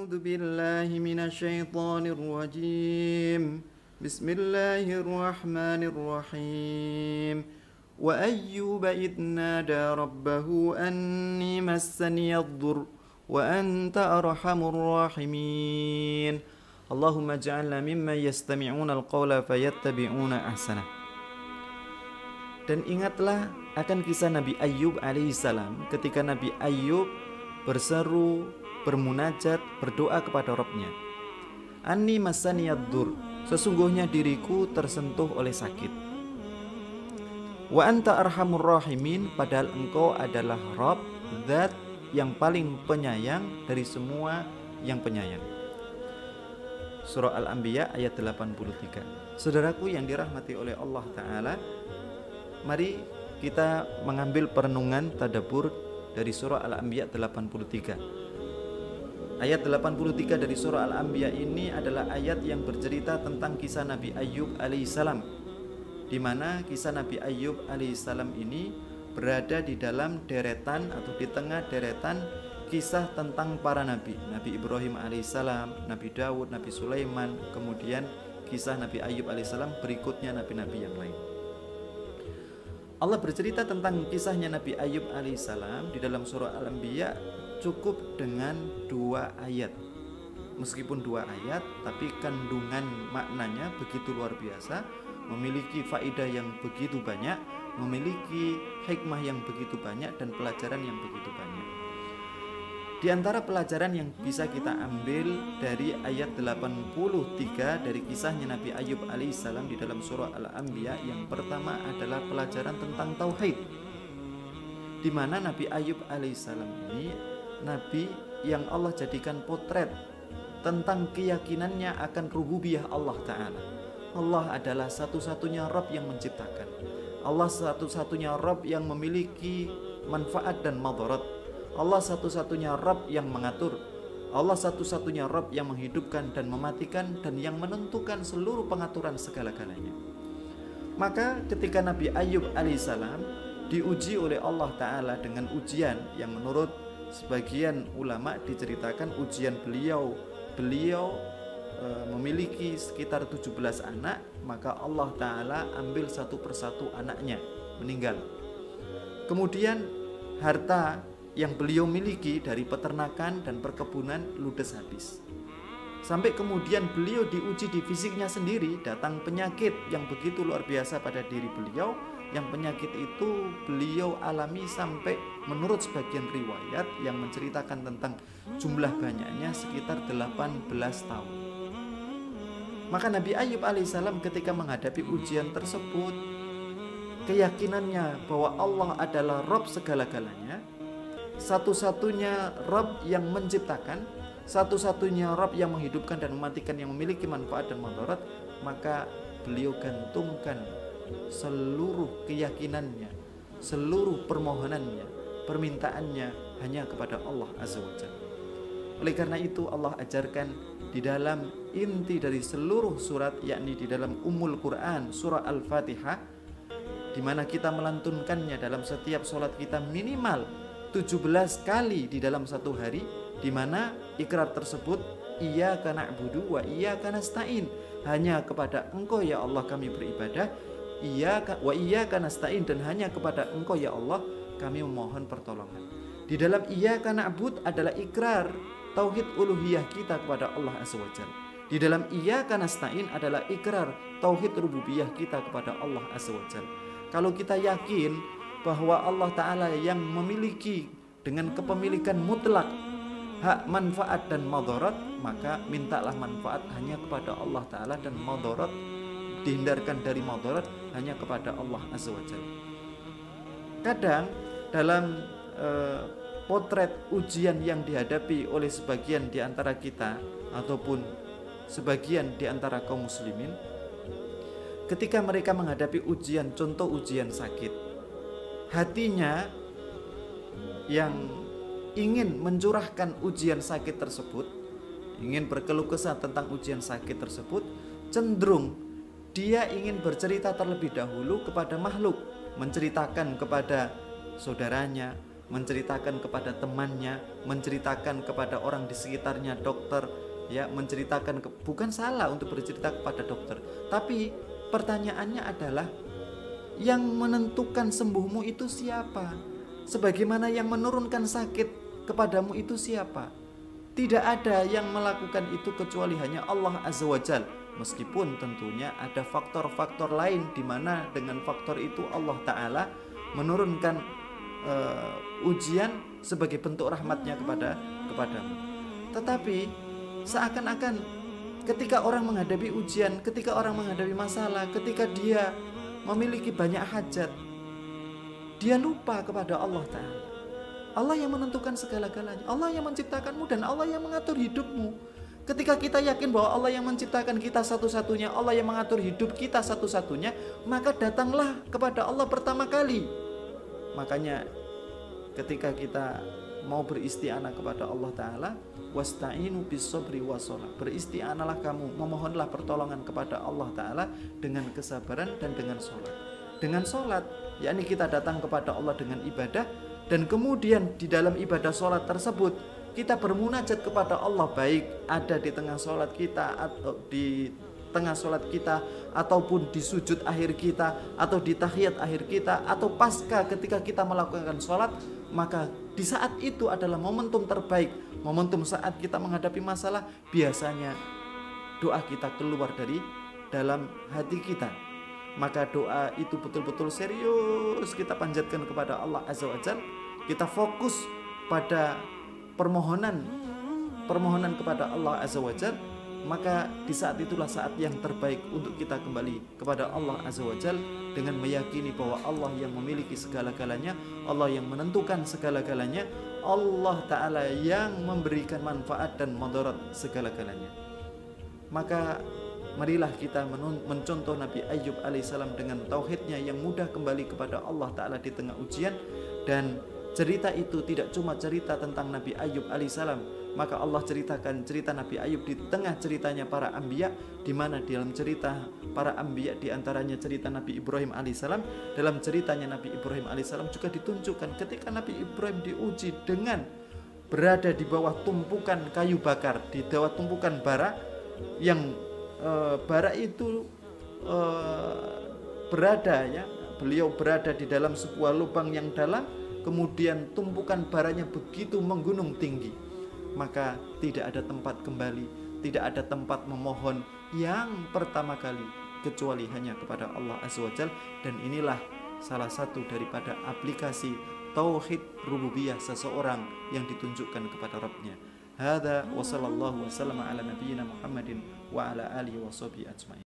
أعوذ بالله من الشيطان الرجيم بسم الله الرحمن الرحيم وأيوب إذ نادى ربه أني مسني الضر وأنت أرحم الراحمين اللهم اجعلنا ممن يستمعون القول فيتبعون أحسنه. Dan ingatlah akan kisah Nabi Ayyub alaihissalam ketika Nabi Ayyub berseru, bermunajat, berdoa kepada Rabb-Nya. Anni masaniyad-dur, sesungguhnya diriku tersentuh oleh sakit. Wa anta arhamur rahimin, padahal engkau adalah Rabb, zat yang paling penyayang dari semua yang penyayang. Surah Al-Anbiya ayat 83. Saudaraku yang dirahmati oleh Allah Ta'ala, mari kita mengambil perenungan tadabbur dari surah Al-Anbiya 83. Ayat 83 dari surah Al-Anbiya ini adalah ayat yang bercerita tentang kisah Nabi Ayyub alaihissalam, di mana kisah Nabi Ayyub alaihissalam ini berada di dalam deretan atau di tengah deretan kisah tentang para nabi. Nabi Ibrahim alaihissalam, Nabi Daud, Nabi Sulaiman, kemudian kisah Nabi Ayyub alaihissalam, berikutnya nabi-nabi yang lain. Allah bercerita tentang kisahnya Nabi Ayyub alaihissalam di dalam surah Al-Anbiya cukup dengan 2 ayat. Meskipun 2 ayat, tapi kandungan maknanya begitu luar biasa, memiliki faedah yang begitu banyak, memiliki hikmah yang begitu banyak, dan pelajaran yang begitu banyak. Di antara pelajaran yang bisa kita ambil dari ayat 83 dari kisahnya Nabi Ayyub alaihissalam di dalam surah Al-Anbiya, yang pertama adalah pelajaran tentang tauhid, di mana Nabi Ayyub alaihissalam ini nabi yang Allah jadikan potret tentang keyakinannya akan rububiyah Allah Ta'ala. Allah adalah satu-satunya Rabb yang menciptakan, Allah satu-satunya Rabb yang memiliki manfaat dan madarat, Allah satu-satunya Rabb yang mengatur, Allah satu-satunya Rabb yang menghidupkan dan mematikan, dan yang menentukan seluruh pengaturan segala-galanya. Maka ketika Nabi Ayyub alaihissalam diuji oleh Allah Ta'ala dengan ujian yang menurut sebagian ulama diceritakan ujian beliau memiliki sekitar 17 anak, maka Allah Ta'ala ambil satu persatu anaknya meninggal. Kemudian harta yang beliau miliki dari peternakan dan perkebunan ludes habis. Sampai kemudian beliau diuji di fisiknya sendiri, datang penyakit yang begitu luar biasa pada diri beliau, yang penyakit itu beliau alami sampai menurut sebagian riwayat yang menceritakan tentang jumlah banyaknya sekitar 18 tahun. Maka Nabi Ayyub alaihissalam ketika menghadapi ujian tersebut, keyakinannya bahwa Allah adalah Rabb segala-galanya, satu-satunya Rabb yang menciptakan, satu-satunya Rabb yang menghidupkan dan mematikan, yang memiliki manfaat dan madarat, maka beliau gantungkan seluruh keyakinannya, seluruh permohonannya, permintaannya hanya kepada Allah Azza wa Jalla. Oleh karena itu Allah ajarkan di dalam inti dari seluruh surat, yakni di dalam Ummul Quran, surah Al-Fatihah, di mana kita melantunkannya dalam setiap sholat kita minimal 17 kali di dalam satu hari, di mana ikrar tersebut iyyaka na'budu wa iyyaka nasta'in, hanya kepada Engkau ya Allah kami beribadah, iyyaka nasta'in, dan hanya kepada Engkau ya Allah kami memohon pertolongan. Di dalam iyyaka na'bud adalah ikrar tauhid uluhiyah kita kepada Allah Azza wa Jalla. Di dalam iyyaka nasta'in adalah ikrar tauhid rububiyah kita kepada Allah Azza wa Jalla. Kalau kita yakin bahwa Allah Ta'ala yang memiliki dengan kepemilikan mutlak hak manfaat dan madarat, maka mintalah manfaat hanya kepada Allah Ta'ala, dan madarat dihindarkan dari madarat hanya kepada Allah Azza wa Jalla. Kadang dalam potret ujian yang dihadapi oleh sebagian di antara kita ataupun sebagian di antara kaum muslimin, ketika mereka menghadapi ujian, contoh ujian sakit, hatinya yang ingin mencurahkan ujian sakit tersebut, ingin berkeluh kesah tentang ujian sakit tersebut, cenderung dia ingin bercerita terlebih dahulu kepada makhluk, menceritakan kepada saudaranya, menceritakan kepada temannya, menceritakan kepada orang di sekitarnya, dokter, ya, menceritakan bukan salah untuk bercerita kepada dokter. Tapi pertanyaannya adalah yang menentukan sembuhmu itu siapa? Sebagaimana yang menurunkan sakit kepadamu itu siapa? Tidak ada yang melakukan itu kecuali hanya Allah Azza wa Jal. Meskipun tentunya ada faktor-faktor lain di mana dengan faktor itu Allah Ta'ala menurunkan ujian sebagai bentuk rahmatnya kepadamu. Tetapi seakan-akan ketika orang menghadapi ujian, ketika orang menghadapi masalah, ketika dia memiliki banyak hajat, dia lupa kepada Allah Ta'ala. Allah yang menentukan segala-galanya, Allah yang menciptakanmu dan Allah yang mengatur hidupmu. Ketika kita yakin bahwa Allah yang menciptakan kita satu-satunya, Allah yang mengatur hidup kita satu-satunya, maka datanglah kepada Allah pertama kali. Makanya ketika kita mau beristi'anah kepada Allah Ta'ala, wasta'inu bis-sabri was-shalah, beristi'anahlah kamu, memohonlah pertolongan kepada Allah Ta'ala dengan kesabaran dan dengan sholat. Dengan sholat, yakni kita datang kepada Allah dengan ibadah, dan kemudian di dalam ibadah sholat tersebut kita bermunajat kepada Allah, baik ada di tengah sholat kita atau di tengah sholat kita, ataupun di sujud akhir kita, atau di tahiyat akhir kita, atau pasca ketika kita melakukan sholat. Maka di saat itu adalah momentum terbaik, momentum saat kita menghadapi masalah. Biasanya doa kita keluar dari dalam hati kita, maka doa itu betul-betul serius kita panjatkan kepada Allah Azza wa Jalla. Kita fokus pada permohonan kepada Allah Azza wa Jalla. Maka di saat itulah saat yang terbaik untuk kita kembali kepada Allah Azza wa Jalla dengan meyakini bahwa Allah yang memiliki segala-galanya, Allah yang menentukan segala-galanya, Allah Ta'ala yang memberikan manfaat dan mudarat segala-galanya. Maka marilah kita mencontoh Nabi Ayyub alaihissalam dengan tauhidnya yang mudah kembali kepada Allah Ta'ala di tengah ujian. Dan cerita itu tidak cuma cerita tentang Nabi Ayyub alaihissalam, maka Allah ceritakan cerita Nabi Ayyub di tengah ceritanya para anbiya, di mana dalam cerita para anbiya di antaranya cerita Nabi Ibrahim alaihissalam. Dalam ceritanya Nabi Ibrahim alaihissalam juga ditunjukkan ketika Nabi Ibrahim diuji dengan berada di bawah tumpukan kayu bakar, di bawah tumpukan bara, yang bara itu berada, ya, beliau berada di dalam sebuah lubang yang dalam, kemudian tumpukan baranya begitu menggunung tinggi, maka tidak ada tempat kembali, tidak ada tempat memohon yang pertama kali kecuali hanya kepada Allah Azza wa Jalla. Dan inilah salah satu daripada aplikasi tauhid rububiyah seseorang yang ditunjukkan kepada Rabbnya. Hadza wa sallallahu wa sallama ala nabiyyina Muhammadin wa ala alihi wa sahbihi ajmain.